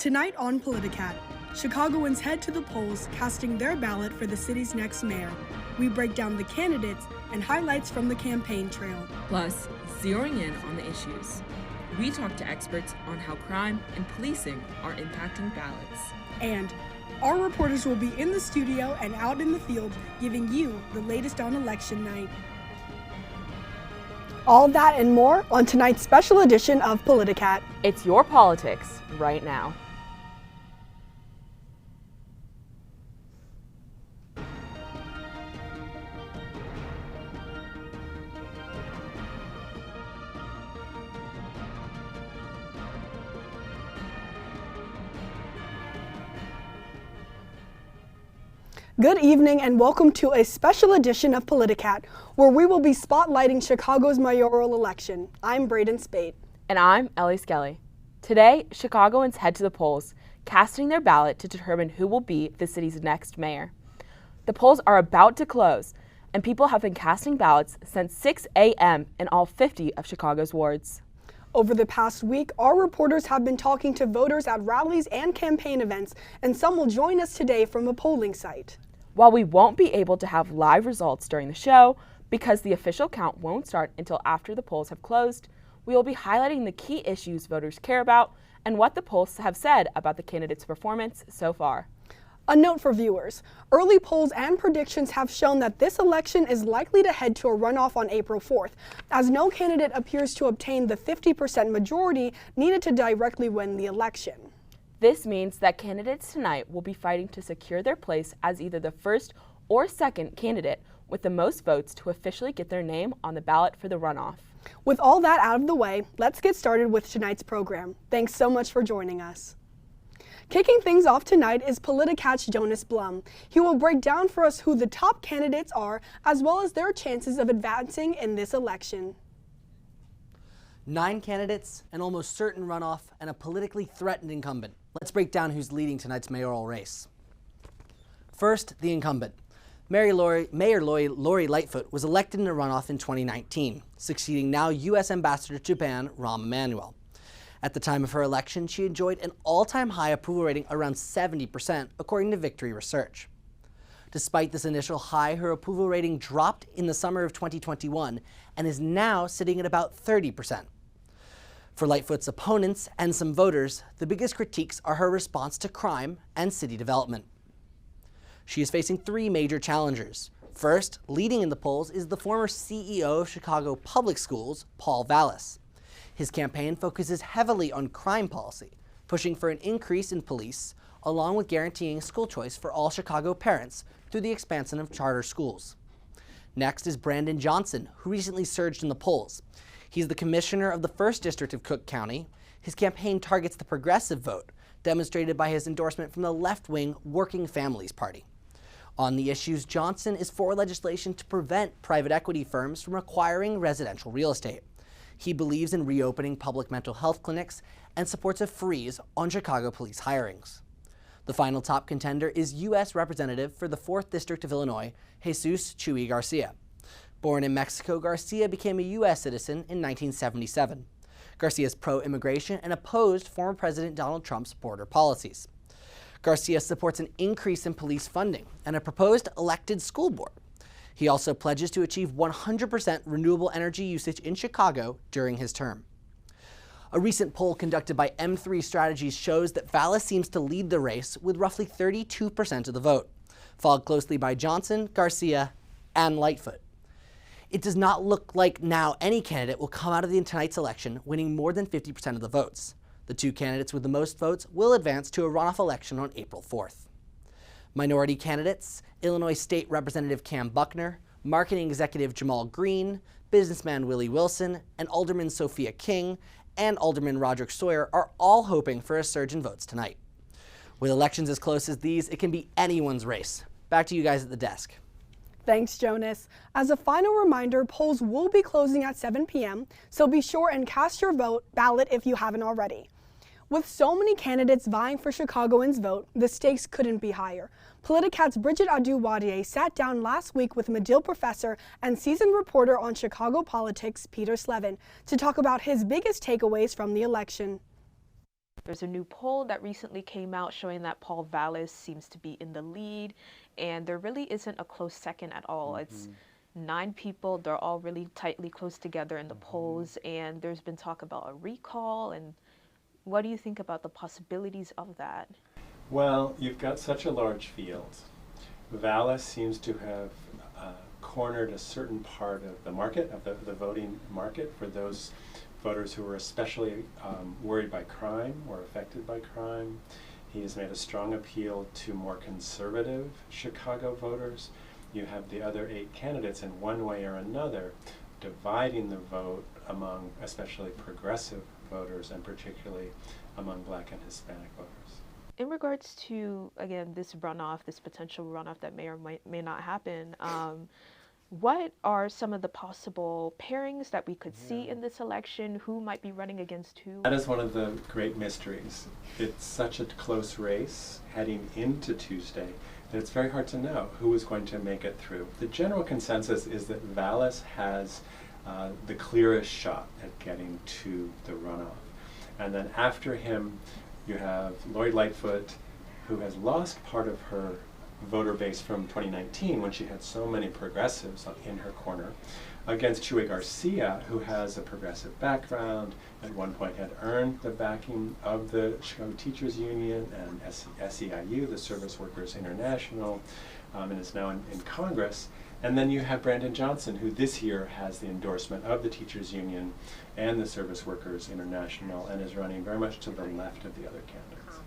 Tonight on Politicat, Chicagoans head to the polls casting their ballot for the city's next mayor. We break down the candidates and highlights from the campaign trail. Plus, zeroing in on the issues. We talk to experts on how crime and policing are impacting ballots. And our reporters will be in the studio and out in the field giving you the latest on election night. All that and more on tonight's special edition of Politicat. It's your politics right now. Good evening and welcome to a special edition of Politicat, where we will be spotlighting Chicago's mayoral election. I'm Braden Spate. And I'm Ellie Skelly. Today, Chicagoans head to the polls, casting their ballot to determine who will be the city's next mayor. The polls are about to close, and people have been casting ballots since 6 a.m. in all 50 of Chicago's wards. Over the past week, our reporters have been talking to voters at rallies and campaign events, and some will join us today from a polling site. While we won't be able to have live results during the show, because the official count won't start until after the polls have closed, we will be highlighting the key issues voters care about and what the polls have said about the candidates' performance so far. A note for viewers, early polls and predictions have shown that this election is likely to head to a runoff on April 4th, as no candidate appears to obtain the 50% majority needed to directly win the election. This means that candidates tonight will be fighting to secure their place as either the first or second candidate with the most votes to officially get their name on the ballot for the runoff. With all that out of the way, let's get started with tonight's program. Thanks so much for joining us. Kicking things off tonight is Politicat's Jonas Blum. He will break down for us who the top candidates are, as well as their chances of advancing in this election. 9 candidates, an almost certain runoff, and a politically threatened incumbent. Let's break down who's leading tonight's mayoral race. First, the incumbent. Mayor Lori Lightfoot was elected in a runoff in 2019, succeeding now U.S. Ambassador to Japan, Rahm Emanuel. At the time of her election, she enjoyed an all-time high approval rating around 70%, according to Victory Research. Despite this initial high, her approval rating dropped in the summer of 2021 and is now sitting at about 30%. For Lightfoot's opponents and some voters, the biggest critiques are her response to crime and city development. She is facing 3 major challengers. First, leading in the polls is the former CEO of Chicago Public Schools, Paul Vallis. His campaign focuses heavily on crime policy, pushing for an increase in police, along with guaranteeing school choice for all Chicago parents through the expansion of charter schools. Next is Brandon Johnson, who recently surged in the polls. He's the commissioner of the 1st District of Cook County. His campaign targets the progressive vote, demonstrated by his endorsement from the left-wing Working Families Party. On the issues, Johnson is for legislation to prevent private equity firms from acquiring residential real estate. He believes in reopening public mental health clinics and supports a freeze on Chicago police hirings. The final top contender is U.S. Representative for the 4th District of Illinois, Jesus Chuy Garcia. Born in Mexico, Garcia became a U.S. citizen in 1977. Garcia is pro-immigration and opposed former President Donald Trump's border policies. Garcia supports an increase in police funding and a proposed elected school board. He also pledges to achieve 100% renewable energy usage in Chicago during his term. A recent poll conducted by M3 Strategies shows that Vallis seems to lead the race with roughly 32% of the vote, followed closely by Johnson, Garcia, and Lightfoot. It does not look like now any candidate will come out of tonight's election winning more than 50% of the votes. The 2 candidates with the most votes will advance to a runoff election on April 4th. Minority candidates: Illinois State Representative Cam Buckner, Marketing Executive Jamal Green, businessman Willie Wilson, and Alderman Sophia King, and Alderman Roderick Sawyer are all hoping for a surge in votes tonight. With elections as close as these, it can be anyone's race. Back to you guys at the desk. Thanks, Jonas. As a final reminder, polls will be closing at 7 p.m., so be sure and cast your ballot if you haven't already. With so many candidates vying for Chicagoans' vote, the stakes couldn't be higher. Politicat's Bridget Adu-Wadier sat down last week with Medill professor and seasoned reporter on Chicago politics, Peter Slevin, to talk about his biggest takeaways from the election. There's a new poll that recently came out showing that Paul Vallis seems to be in the lead, and there really isn't a close second at all. It's 9 people, they're all really tightly close together in the polls, and there's been talk about a recall. And what do you think about the possibilities of that? Well, you've got such a large field. Vallis seems to have cornered a certain part of the market, of the voting market, for those voters who were especially worried by crime or affected by crime. He has made a strong appeal to more conservative Chicago voters. You have the other 8 candidates in one way or another dividing the vote among especially progressive voters and particularly among Black and Hispanic voters. In regards to, again, this runoff, this potential runoff that may or may not happen, what are some of the possible pairings that we could see in this election? Who might be running against who? That is one of the great mysteries. It's such a close race heading into Tuesday that it's very hard to know who is going to make it through. The general consensus is that Vallis has the clearest shot at getting to the runoff. And then after him, you have Lori Lightfoot, who has lost part of her voter base from 2019 when she had so many progressives in her corner, against Chuy Garcia, who has a progressive background, at one point had earned the backing of the Chicago Teachers Union and SEIU, the Service Workers International, and is now in Congress. And then you have Brandon Johnson, who this year has the endorsement of the Teachers Union and the Service Workers International and is running very much to the left of the other candidates.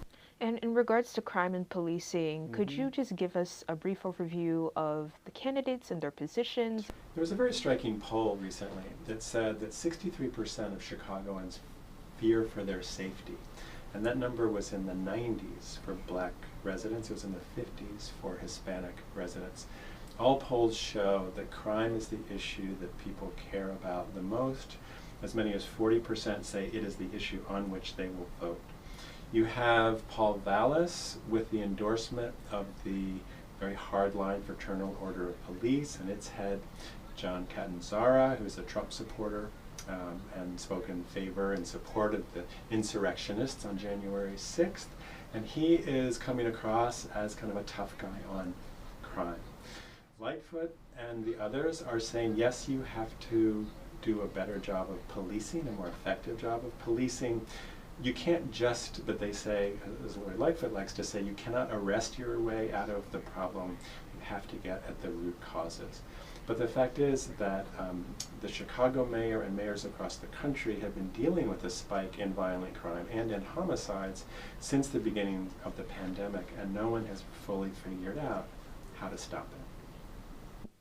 And in regards to crime and policing, could you just give us a brief overview of the candidates and their positions? There was a very striking poll recently that said that 63% of Chicagoans fear for their safety. And that number was in the 90s for Black residents. It was in the 50s for Hispanic residents. All polls show that crime is the issue that people care about the most. As many as 40% say it is the issue on which they will vote. You have Paul Vallis with the endorsement of the very hardline Fraternal Order of Police and its head, John Catanzara, who's a Trump supporter and spoke in favor and support of the insurrectionists on January 6th. And he is coming across as kind of a tough guy on crime. Lightfoot and the others are saying, yes, you have to do a better job of policing, a more effective job of policing. You can't just, but they say, as Lori Lightfoot likes to say, you cannot arrest your way out of the problem. You have to get at the root causes. But the fact is that the Chicago mayor and mayors across the country have been dealing with a spike in violent crime and in homicides since the beginning of the pandemic, and no one has fully figured out how to stop it.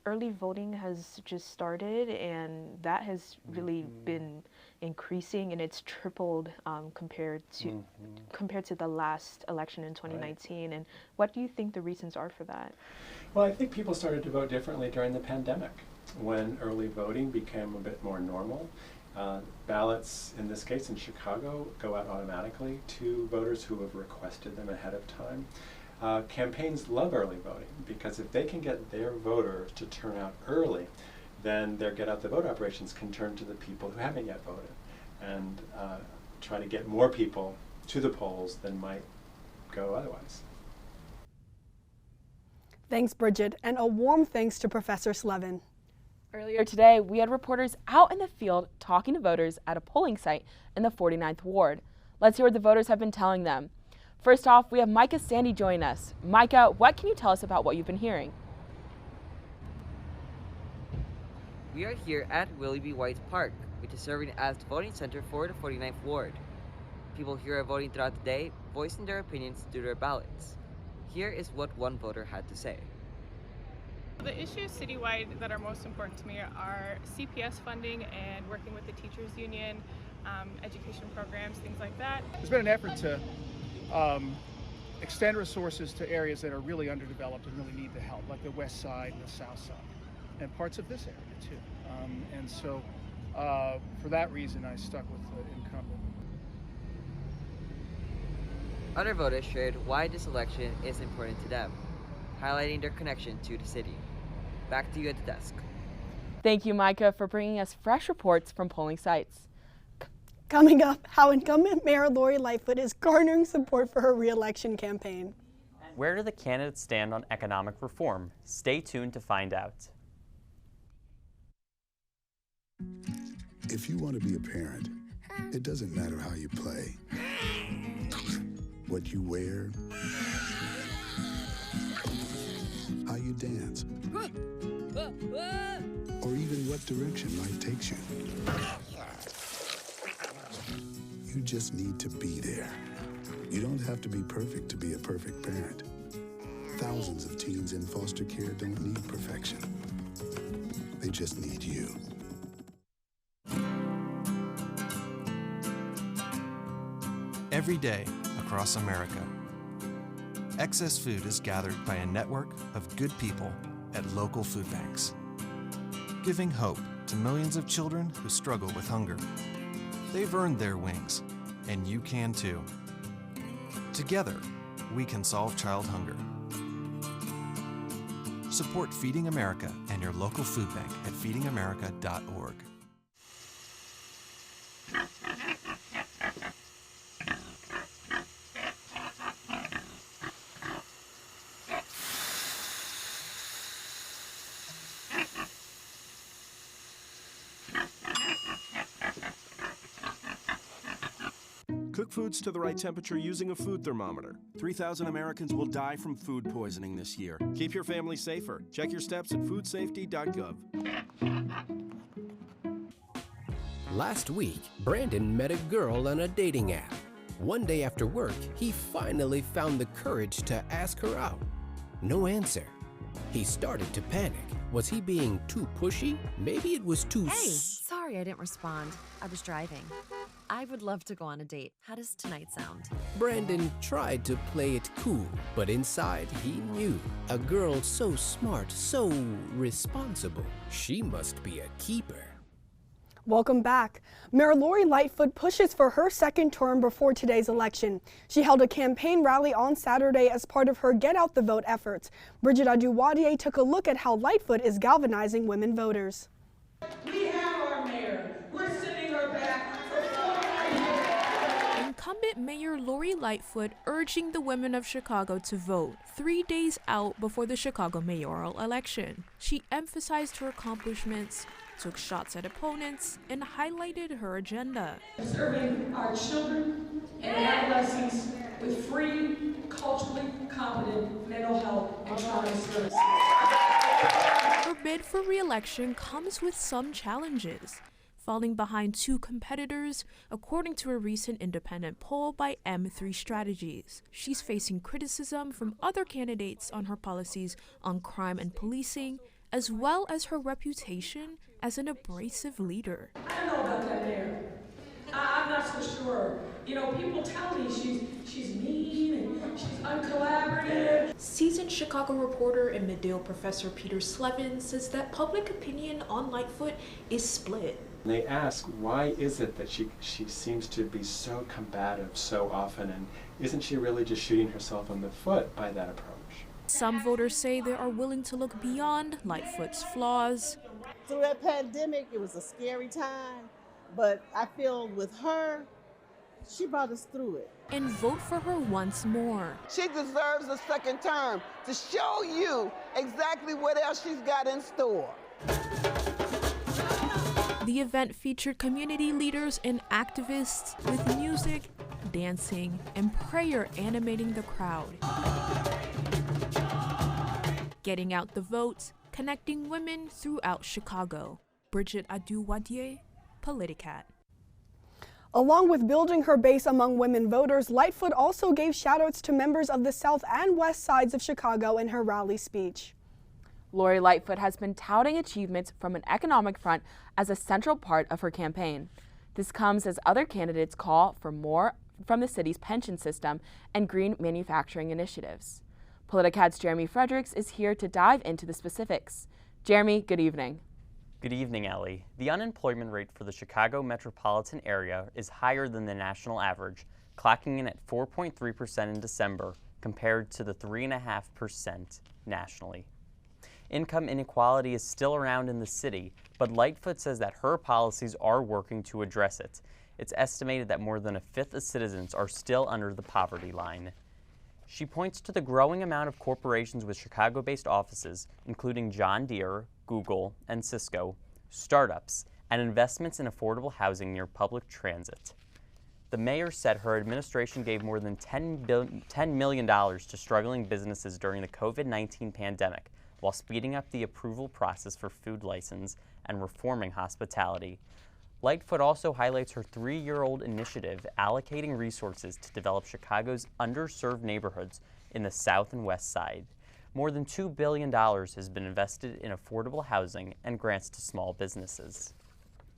Early voting has just started, and that has really been increasing, and it's tripled compared to the last election in 2019. Right. And what do you think the reasons are for that? Well, I think people started to vote differently during the pandemic, when early voting became a bit more normal. Ballots, in this case in Chicago, go out automatically to voters who have requested them ahead of time. Campaigns love early voting because if they can get their voters to turn out early, then their get out the vote operations can turn to the people who haven't yet voted and try to get more people to the polls than might go otherwise. Thanks, Bridget, and a warm thanks to Professor Slevin. Earlier today, we had reporters out in the field talking to voters at a polling site in the 49th Ward. Let's hear what the voters have been telling them. First off, we have Micah Sandy join us. Micah, what can you tell us about what you've been hearing? We are here at Willie B. White Park, which is serving as the voting center for the 49th Ward. People here are voting throughout the day, voicing their opinions through their ballots. Here is what one voter had to say. The issues citywide that are most important to me are CPS funding and working with the teachers union, education programs, things like that. There's been an effort to extend resources to areas that are really underdeveloped and really need the help, like the west side and the south side, and parts of this area too. And so for that reason, I stuck with the incumbent. Other voters shared why this election is important to them, highlighting their connection to the city. Back to you at the desk. Thank you, Micah, for bringing us fresh reports from polling sites. Coming up, how incumbent Mayor Lori Lightfoot is garnering support for her re-election campaign. Where do the candidates stand on economic reform? Stay tuned to find out. If you want to be a parent, it doesn't matter how you play, what you wear, how you dance, or even what direction life takes you. You just need to be there. You don't have to be perfect to be a perfect parent. Thousands of teens in foster care don't need perfection. They just need you. Every day across America, excess food is gathered by a network of good people at local food banks, giving hope to millions of children who struggle with hunger. They've earned their wings, and you can too. Together, we can solve child hunger. Support Feeding America and your local food bank at feedingamerica.org. Cook foods to the right temperature using a food thermometer. 3,000 Americans will die from food poisoning this year. Keep your family safer. Check your steps at foodsafety.gov. Last week, Brandon met a girl on a dating app. One day after work, he finally found the courage to ask her out. No answer. He started to panic. Was he being too pushy? Maybe it was too Sorry I didn't respond. I was driving. I would love to go on a date. How does tonight sound? Brandon tried to play it cool, but inside he knew. A girl so smart, so responsible. She must be a keeper. Welcome back. Mayor Lori Lightfoot pushes for her second term before today's election. She held a campaign rally on Saturday as part of her Get Out the Vote efforts. Bridget Aduwadier took a look at how Lightfoot is galvanizing women voters. We have our mayor. We're sending her back for 4 years. Incumbent Mayor Lori Lightfoot urging the women of Chicago to vote 3 days out before the Chicago mayoral election. She emphasized her accomplishments, took shots at opponents, and highlighted her agenda. Serving our children and adolescents with free, culturally competent mental health and trauma services. Her bid for re-election comes with some challenges, falling behind two competitors, according to a recent independent poll by M3 Strategies. She's facing criticism from other candidates on her policies on crime and policing, as well as her reputation as an abrasive leader. I don't know about that mayor. I'm not so sure. You know, people tell me she's mean and she's uncollaborative. Seasoned Chicago reporter and Medill professor Peter Slevin says that public opinion on Lightfoot is split. They ask, why is it that she seems to be so combative so often, and isn't she really just shooting herself in the foot by that approach? Some voters say they are willing to look beyond Lightfoot's flaws. Through that pandemic, it was a scary time, but I feel with her, she brought us through it. And vote for her once more. She deserves a second term to show you exactly what else she's got in store. The event featured community leaders and activists with music, dancing, and prayer animating the crowd. Getting out the votes, connecting women throughout Chicago. Bridget Aduwadier, Politicat. Along with building her base among women voters, Lightfoot also gave shoutouts to members of the South and West sides of Chicago in her rally speech. Lori Lightfoot has been touting achievements from an economic front as a central part of her campaign. This comes as other candidates call for more from the city's pension system and green manufacturing initiatives. Politicat's Jeremy Fredericks is here to dive into the specifics. Jeremy, good evening. Good evening, Ellie. The unemployment rate for the Chicago metropolitan area is higher than the national average, clocking in at 4.3% in December compared to the 3.5% nationally. Income inequality is still around in the city, but Lightfoot says that her policies are working to address it. it's estimated that more than a fifth of citizens are still under the poverty line. She points to the growing amount of corporations with Chicago-based offices, including John Deere, Google, and Cisco, startups, and investments in affordable housing near public transit. The mayor said her administration gave more than $10 million to struggling businesses during the COVID-19 pandemic, while speeding up the approval process for food license and reforming hospitality. Lightfoot also highlights her 3-year-old initiative allocating resources to develop Chicago's underserved neighborhoods in the South and West Side. More than $2 billion has been invested in affordable housing and grants to small businesses.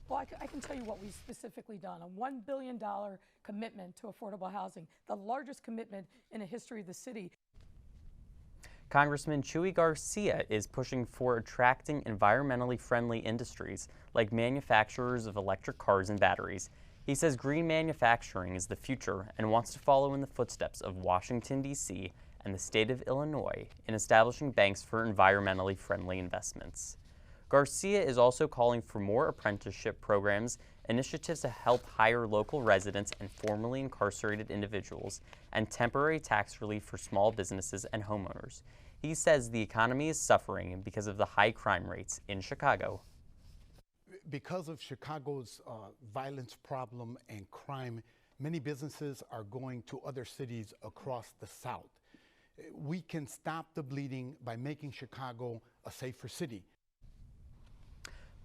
Well, I can tell you what we've specifically done. A $1 billion commitment to affordable housing, the largest commitment in the history of the city. Congressman Chuy Garcia is pushing for attracting environmentally friendly industries like manufacturers of electric cars and batteries. He says green manufacturing is the future and wants to follow in the footsteps of Washington, D.C. and the state of Illinois in establishing banks for environmentally friendly investments. Garcia is also calling for more apprenticeship programs, initiatives to help hire local residents and formerly incarcerated individuals, and temporary tax relief for small businesses and homeowners. He says the economy is suffering because of the high crime rates in Chicago. Because of Chicago's violence problem and crime, many businesses are going to other cities across the South. We can stop the bleeding by making Chicago a safer city.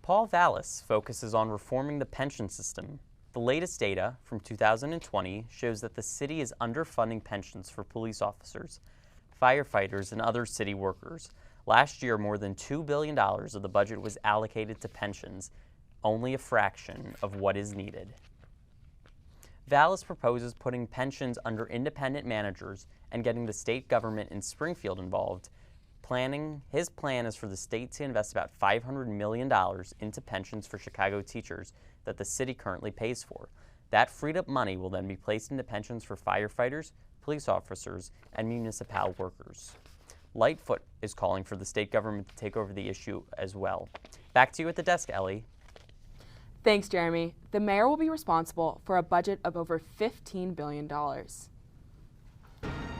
Paul Vallis focuses on reforming the pension system. The latest data from 2020 shows that the city is underfunding pensions for police officers, firefighters, and other city workers. Last year, more than $2 billion of the budget was allocated to pensions, only a fraction of what is needed. Vallis proposes putting pensions under independent managers and getting the state government in Springfield involved. His plan is for the state to invest about $500 million into pensions for Chicago teachers that the city currently pays for. That freed up money will then be placed into pensions for firefighters, police officers, and municipal workers. Lightfoot is calling for the state government to take over the issue as well. Back to you at the desk, Ellie. Thanks, Jeremy. The mayor will be responsible for a budget of over $15 billion.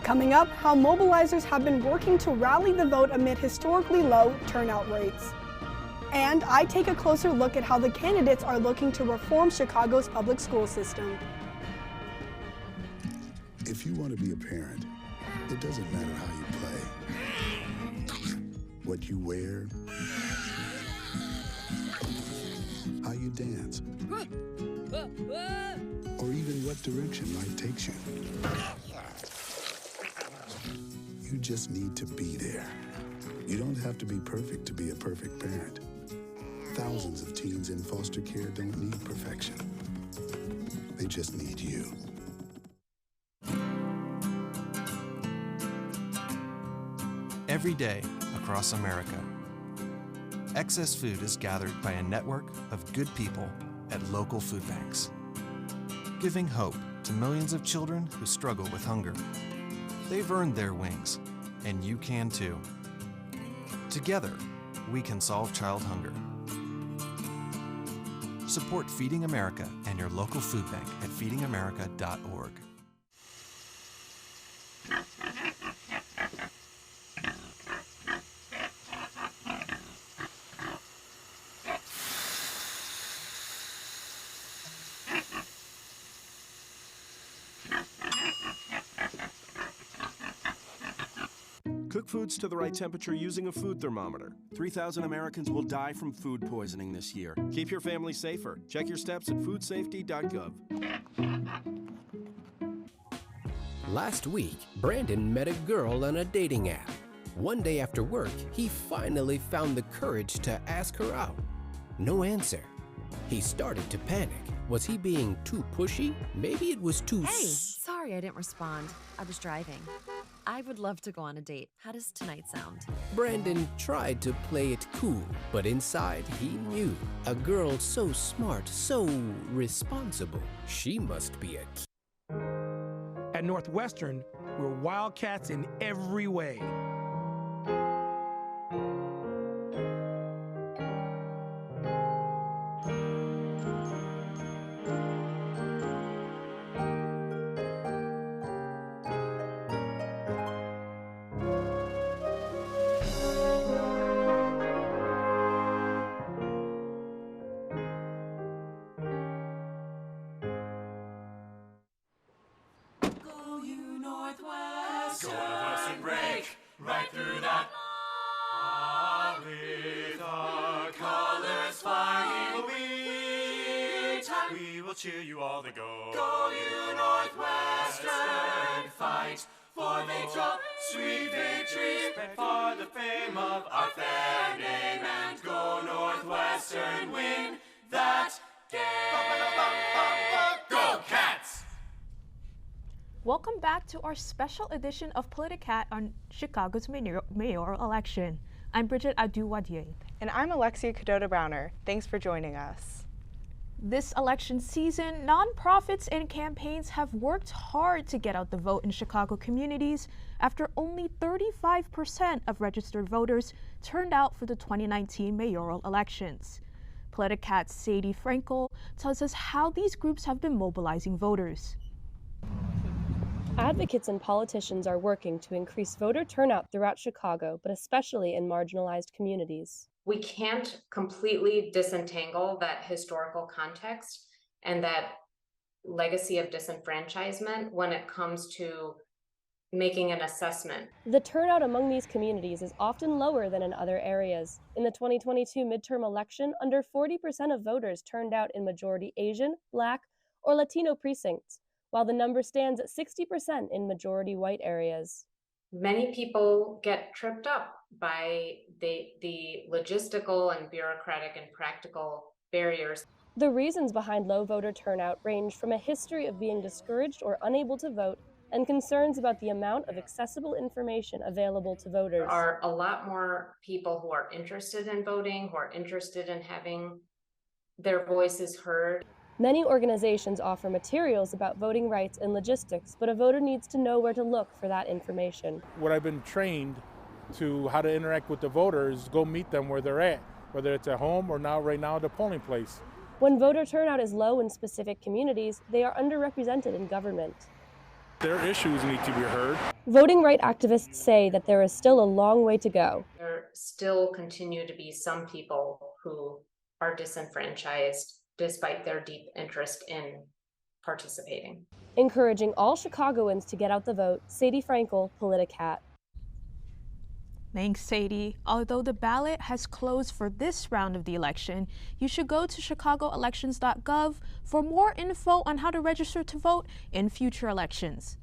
Coming up, how mobilizers have been working to rally the vote amid historically low turnout rates. And I take a closer look at how the candidates are looking to reform Chicago's public school system. If you want to be a parent, it doesn't matter how you play, what you wear, how you dance, or even what direction life takes you. You just need to be there. You don't have to be perfect to be a perfect parent. Thousands of teens in foster care don't need perfection. They just need you. Every day across America, excess food is gathered by a network of good people at local food banks, giving hope to millions of children who struggle with hunger. They've earned their wings, and you can too. Together, we can solve child hunger. Support Feeding America and your local food bank at feedingamerica.org. Cook foods to the right temperature using a food thermometer. 3,000 Americans will die from food poisoning this year. Keep your family safer. Check your steps at foodsafety.gov. Last week, Brandon met a girl on a dating app. One day after work, he finally found the courage to ask her out. No answer. He started to panic. Was he being too pushy? Maybe it was too Hey, sorry I didn't respond. I was driving. I would love to go on a date. How does tonight sound? Brandon tried to play it cool, but inside he knew. A girl so smart, so responsible, she must be a kid. At Northwestern, we're wildcats in every way. Northwestern. Go Northwestern, break right through that. With our colors flying, we will cheer you all to go. Go you Northwestern, fight for victory, sweet victory, for the fame of our fair name, and go Northwestern, win that game. Go Cats! Welcome back to our special edition of Politicat on Chicago's mayoral election. I'm Bridget Adu-Wadier. And I'm Alexia Cadota-Browner. Thanks for joining us. This election season, nonprofits and campaigns have worked hard to get out the vote in Chicago communities after only 35% of registered voters turned out for the 2019 mayoral elections. Politicat's Sadie Frankel tells us how these groups have been mobilizing voters. Advocates and politicians are working to increase voter turnout throughout Chicago, but especially in marginalized communities. We can't completely disentangle that historical context and that legacy of disenfranchisement when it comes to making an assessment. The turnout among these communities is often lower than in other areas. In the 2022 midterm election, under 40% of voters turned out in majority Asian, Black, or Latino precincts, while the number stands at 60% in majority white areas. Many people get tripped up by the logistical and bureaucratic and practical barriers. The reasons behind low voter turnout range from a history of being discouraged or unable to vote and concerns about the amount of accessible information available to voters. There are a lot more people who are interested in voting, who are interested in having their voices heard. Many organizations offer materials about voting rights and logistics, but a voter needs to know where to look for that information. What I've been trained to how to interact with the voters, go meet them where they're at, whether it's at home or right now at the polling place. When voter turnout is low in specific communities, they are underrepresented in government. Their issues need to be heard. Voting right activists say that there is still a long way to go. There still continue to be some people who are disenfranchised despite their deep interest in participating. Encouraging all Chicagoans to get out the vote, Sadie Frankel, Politicat. Thanks, Sadie. Although the ballot has closed for this round of the election, you should go to chicagoelections.gov for more info on how to register to vote in future elections.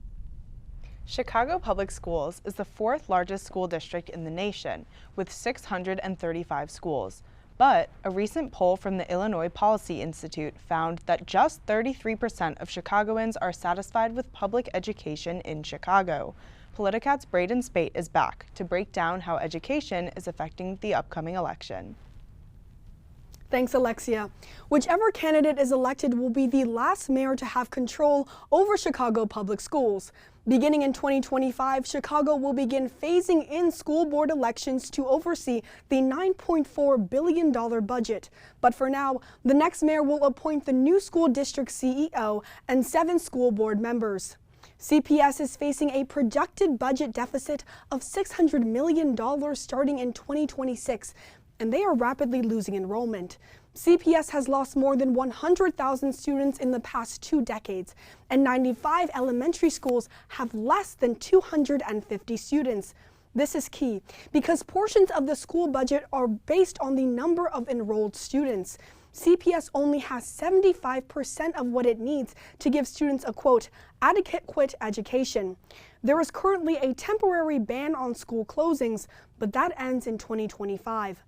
Chicago Public Schools is the fourth largest school district in the nation, with 635 schools. But a recent poll from the Illinois Policy Institute found that just 33% of Chicagoans are satisfied with public education in Chicago. Politicat's Braden Spate is back to break down how education is affecting the upcoming election. Thanks, Alexia. Whichever candidate is elected will be the last mayor to have control over Chicago public schools. Beginning in 2025, Chicago will begin phasing in school board elections to oversee the $9.4 billion budget. But for now, the next mayor will appoint the new school district CEO and 7 school board members. CPS is facing a projected budget deficit of $600 million starting in 2026. And they are rapidly losing enrollment. CPS has lost more than 100,000 students in the past 2 decades, and 95 elementary schools have less than 250 students. This is key because portions of the school budget are based on the number of enrolled students. CPS only has 75% of what it needs to give students a, quote, adequate education. There is currently a temporary ban on school closings, but that ends in 2025.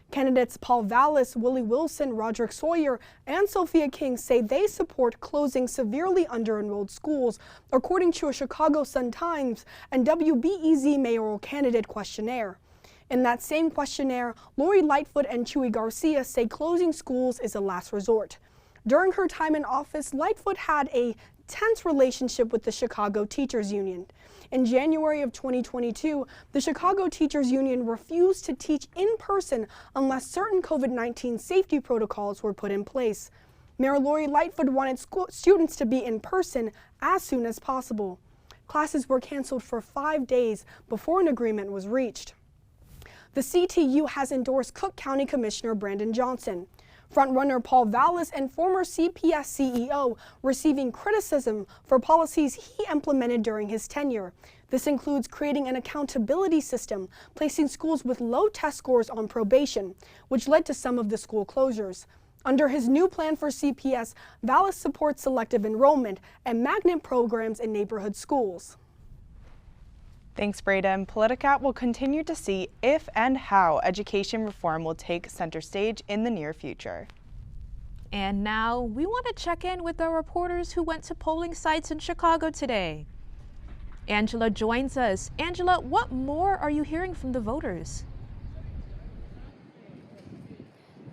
Candidates Paul Vallis, Willie Wilson, Roderick Sawyer, and Sophia King say they support closing severely under-enrolled schools, according to a Chicago Sun-Times and WBEZ mayoral candidate questionnaire. In that same questionnaire, Lori Lightfoot and Chuy Garcia say closing schools is a last resort. During her time in office, Lightfoot had a tense relationship with the Chicago Teachers Union. In January of 2022, the Chicago Teachers Union refused to teach in person unless certain COVID-19 safety protocols were put in place. Mayor Lori Lightfoot wanted students to be in person as soon as possible. Classes were canceled for 5 days before an agreement was reached. The CTU has endorsed Cook County Commissioner Brandon Johnson. Frontrunner Paul Vallis and former CPS CEO receiving criticism for policies he implemented during his tenure. This includes creating an accountability system, placing schools with low test scores on probation, which led to some of the school closures. Under his new plan for CPS, Vallis supports selective enrollment and magnet programs in neighborhood schools. Thanks, Braden. Politicat will continue to see if and how education reform will take center stage in the near future. And now we want to check in with our reporters who went to polling sites in Chicago today. Angela joins us. Angela, what more are you hearing from the voters?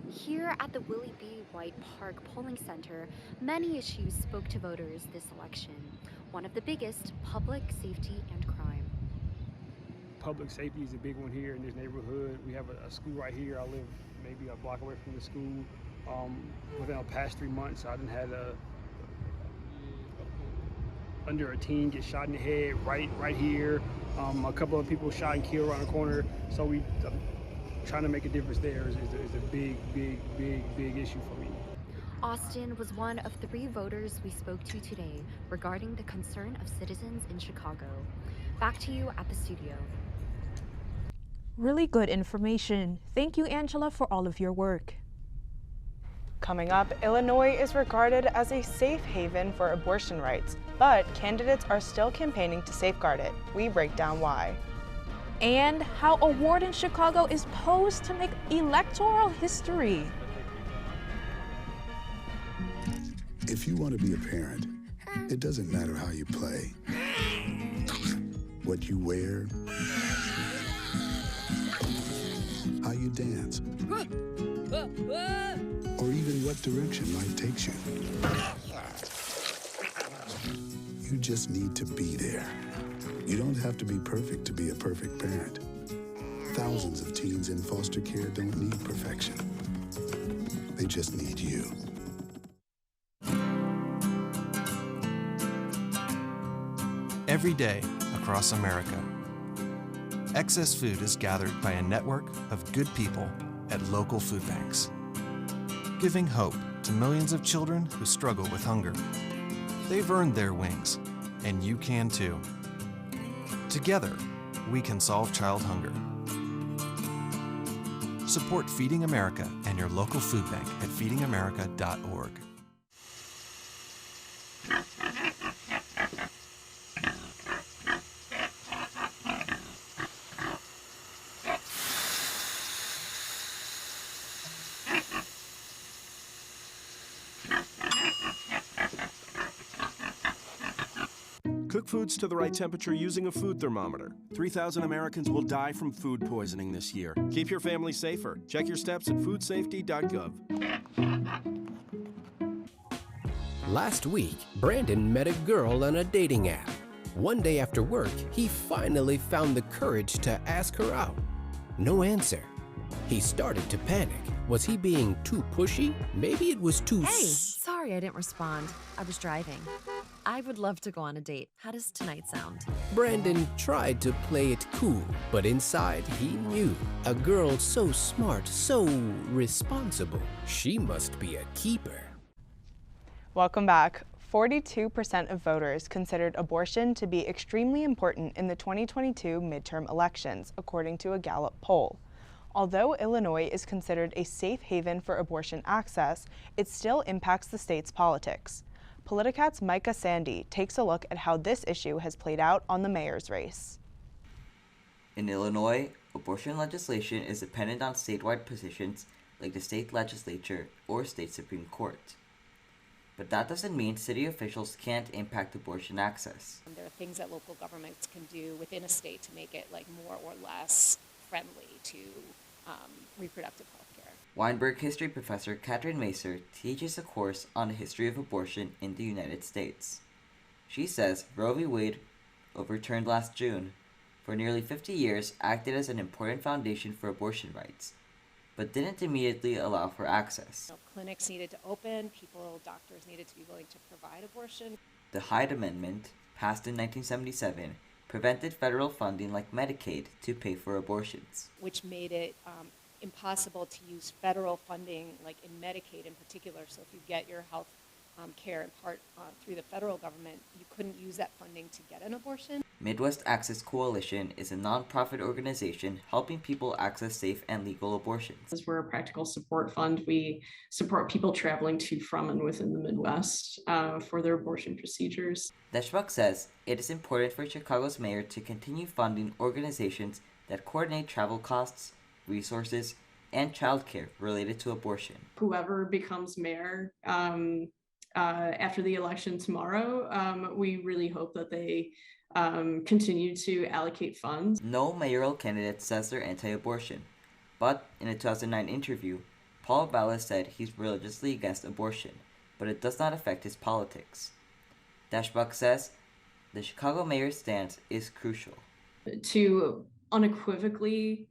Here at the Willie B. White Park Polling Center, many issues spoke to voters this election. One of the biggest, public safety and crime. Public safety is a big one here in this neighborhood. We have a school right here. I live maybe a block away from the school. Within the past 3 months, I didn't have under a teen get shot in the head right here. A couple of people shot and killed around the corner. So trying to make a difference there is a big issue for me. Austin was one of 3 voters we spoke to today regarding the concern of citizens in Chicago. Back to you at the studio. Really good information. Thank you, Angela, for all of your work. Coming up, Illinois is regarded as a safe haven for abortion rights, but candidates are still campaigning to safeguard it. We break down why. And how a ward in Chicago is posed to make electoral history. If you want to be a parent, it doesn't matter how you play, what you wear, how you dance, or even what direction life takes you. You just need to be there. You don't have to be perfect to be a perfect parent. Thousands of teens in foster care don't need perfection. They just need you. Every day across America, excess food is gathered by a network of good people at local food banks, giving hope to millions of children who struggle with hunger. They've earned their wings, and you can too. Together, we can solve child hunger. Support Feeding America and your local food bank at feedingamerica.org. Cook foods to the right temperature using a food thermometer. 3,000 Americans will die from food poisoning this year. Keep your family safer. Check your steps at foodsafety.gov. Last week, Brandon met a girl on a dating app. One day after work, he finally found the courage to ask her out. No answer. He started to panic. Was he being too pushy? Maybe it was too Hey, sorry I didn't respond. I was driving. I would love to go on a date. How does tonight sound? Brandon tried to play it cool, but inside he knew. A girl so smart, so responsible. She must be a keeper. Welcome back. 42% of voters considered abortion to be extremely important in the 2022 midterm elections, according to a Gallup poll. Although Illinois is considered a safe haven for abortion access, it still impacts the state's politics. Politicat's Micah Sandy takes a look at how this issue has played out on the mayor's race. In Illinois, abortion legislation is dependent on statewide positions like the state legislature or state Supreme Court. But that doesn't mean city officials can't impact abortion access. There are things that local governments can do within a state to make it more or less friendly to reproductive health care. Weinberg history professor Katherine Macer teaches a course on the history of abortion in the United States. She says Roe v. Wade, overturned last June, for nearly 50 years acted as an important foundation for abortion rights, but didn't immediately allow for access. Clinics needed to open, doctors needed to be willing to provide abortion. The Hyde Amendment, passed in 1977, prevented federal funding like Medicaid to pay for abortions. Which made it impossible to use federal funding, like in Medicaid in particular. So if you get your health care in part through the federal government, you couldn't use that funding to get an abortion. Midwest Access Coalition is a nonprofit organization helping people access safe and legal abortions. As we're a practical support fund, we support people traveling to, from, and within the Midwest for their abortion procedures. Deschbach says it is important for Chicago's mayor to continue funding organizations that coordinate travel costs, resources, and childcare related to abortion. Whoever becomes mayor after the election tomorrow, we really hope that they continue to allocate funds. No mayoral candidate says they're anti-abortion, but in a 2009 interview, Paul Vallis said he's religiously against abortion, but it does not affect his politics. Deschbach says the Chicago mayor's stance is crucial. To unequivocally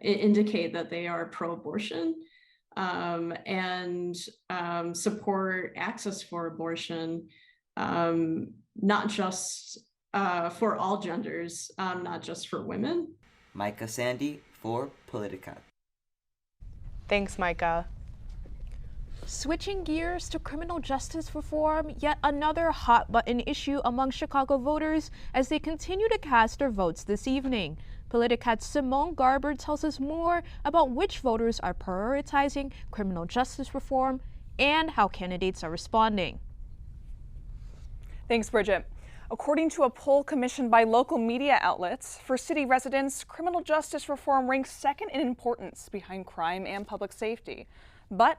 indicate that they are pro-abortion and support access for abortion, not just for all genders, not just for women. Micah Sandy for Politicat. Thanks, Micah. Switching gears to criminal justice reform, yet another hot button issue among Chicago voters as they continue to cast their votes this evening. Politicat's Simone Garber tells us more about which voters are prioritizing criminal justice reform and how candidates are responding. Thanks, Bridget. According to a poll commissioned by local media outlets, for city residents, criminal justice reform ranks second in importance behind crime and public safety. But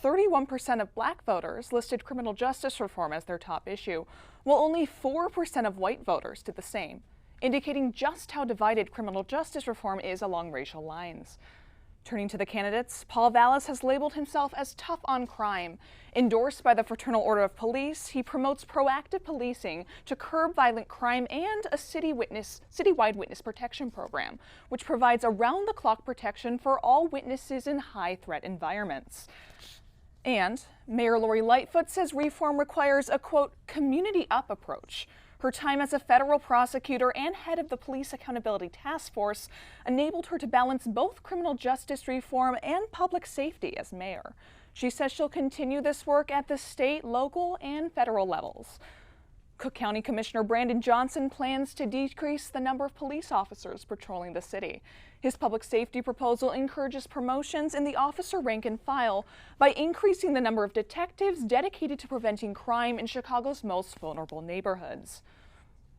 31% of black voters listed criminal justice reform as their top issue, while only 4% of white voters did the same, indicating just how divided criminal justice reform is along racial lines. Turning to the candidates, Paul Vallis has labeled himself as tough on crime. Endorsed by the Fraternal Order of Police, he promotes proactive policing to curb violent crime and a citywide witness protection program, which provides around-the-clock protection for all witnesses in high-threat environments. And Mayor Lori Lightfoot says reform requires a, quote, community-up approach. Her time as a federal prosecutor and head of the Police Accountability Task Force enabled her to balance both criminal justice reform and public safety as mayor. She says she'll continue this work at the state, local, and federal levels. Cook County Commissioner Brandon Johnson plans to decrease the number of police officers patrolling the city. His public safety proposal encourages promotions in the officer rank and file by increasing the number of detectives dedicated to preventing crime in Chicago's most vulnerable neighborhoods.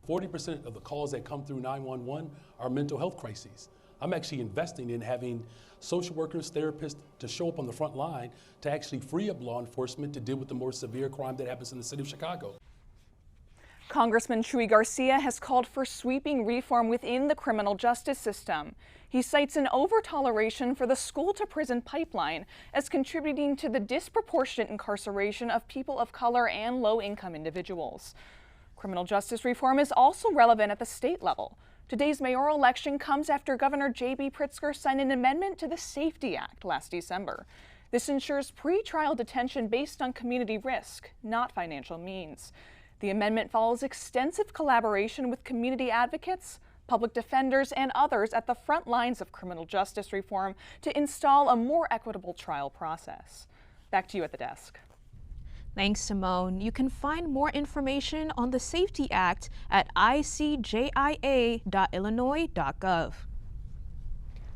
40% of the calls that come through 911 are mental health crises. I'm actually investing in having social workers, therapists to show up on the front line to actually free up law enforcement to deal with the more severe crime that happens in the city of Chicago. Congressman Chuy Garcia has called for sweeping reform within the criminal justice system. He cites an over-toleration for the school-to-prison pipeline as contributing to the disproportionate incarceration of people of color and low-income individuals. Criminal justice reform is also relevant at the state level. Today's mayoral election comes after Governor J.B. Pritzker signed an amendment to the Safety Act last December. This ensures pre-trial detention based on community risk, not financial means. The amendment follows extensive collaboration with community advocates, public defenders, and others at the front lines of criminal justice reform to install a more equitable trial process. Back to you at the desk. Thanks, Simone. You can find more information on the Safety Act at icjia.illinois.gov.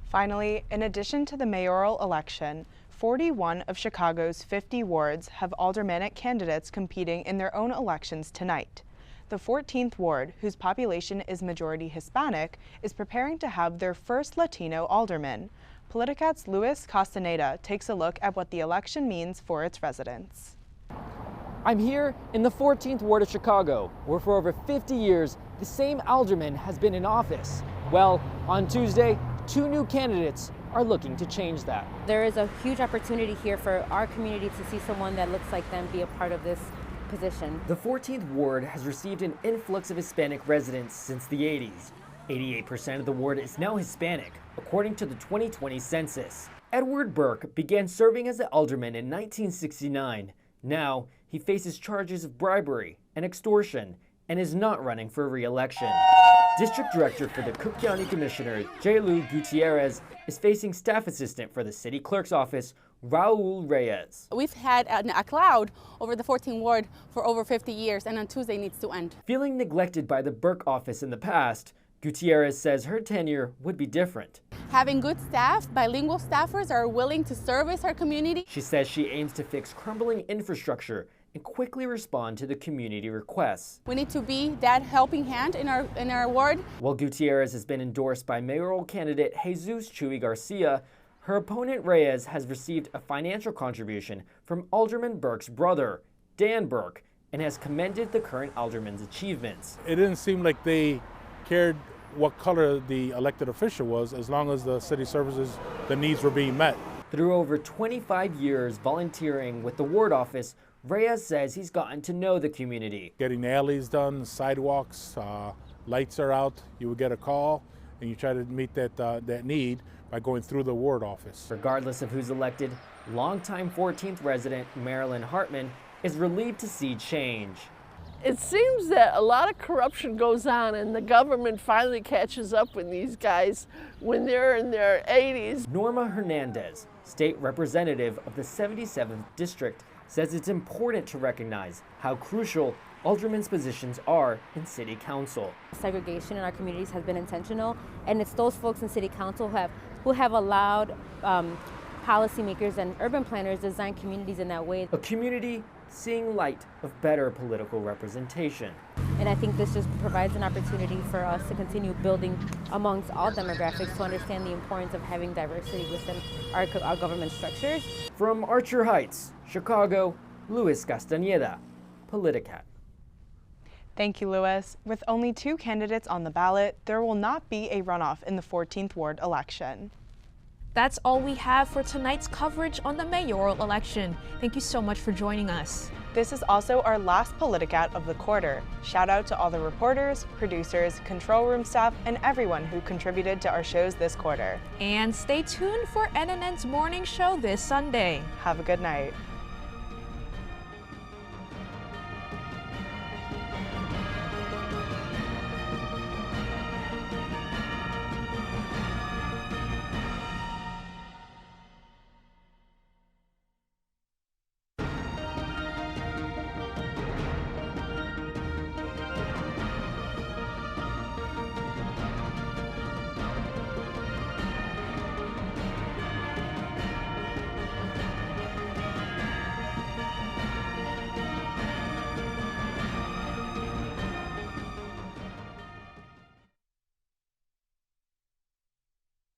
Finally, in addition to the mayoral election, 41 of Chicago's 50 wards have aldermanic candidates competing in their own elections tonight. The 14th ward, whose population is majority Hispanic, is preparing to have their first Latino alderman. Politicat's Luis Castaneda takes a look at what the election means for its residents. I'm here in the 14th ward of Chicago, where for over 50 years, the same alderman has been in office. Well, on Tuesday, 2 new candidates are looking to change that. There is a huge opportunity here for our community to see someone that looks like them be a part of this position. The 14th ward has received an influx of Hispanic residents since the 80s. 88% of the ward is now Hispanic, according to the 2020 census. Edward Burke began serving as an alderman in 1969. Now, he faces charges of bribery and extortion and is not running for re-election. District Director for the Cook County Commissioner, J. Gutierrez, is facing staff assistant for the city clerk's office, Raul Reyes. We've had a cloud over the 14th ward for over 50 years, and on Tuesday needs to end. Feeling neglected by the Burke office in the past, Gutierrez says her tenure would be different. Having good staff, bilingual staffers are willing to service our community. She says she aims to fix crumbling infrastructure and quickly respond to the community requests. We need to be that helping hand in our ward. While Gutierrez has been endorsed by mayoral candidate Jesus Chuy Garcia, her opponent Reyes has received a financial contribution from Alderman Burke's brother, Dan Burke, and has commended the current alderman's achievements. It didn't seem like they cared what color the elected official was, as long as the city services, the needs were being met. Through over 25 years volunteering with the ward office, Reyes says he's gotten to know the community. Getting the alleys done, sidewalks, lights are out, you would get a call, and you try to meet that need by going through the ward office. Regardless of who's elected, longtime 14th resident Marilyn Hartman is relieved to see change. It seems that a lot of corruption goes on and the government finally catches up with these guys when they're in their 80s. Norma Hernandez, state representative of the 77th district, says it's important to recognize how crucial aldermen's positions are in city council. Segregation in our communities has been intentional, and it's those folks in city council who have allowed policymakers and urban planners design communities in that way. A community seeing light of better political representation. And I think this just provides an opportunity for us to continue building amongst all demographics to understand the importance of having diversity within our government structures. From Archer Heights, Chicago, Luis Castañeda, Politicat. Thank you, Louis. With only 2 candidates on the ballot, there will not be a runoff in the 14th ward election. That's all we have for tonight's coverage on the mayoral election. Thank you so much for joining us. This is also our last Politicat of the quarter. Shout out to all the reporters, producers, control room staff, and everyone who contributed to our shows this quarter. And stay tuned for NNN's morning show this Sunday. Have a good night.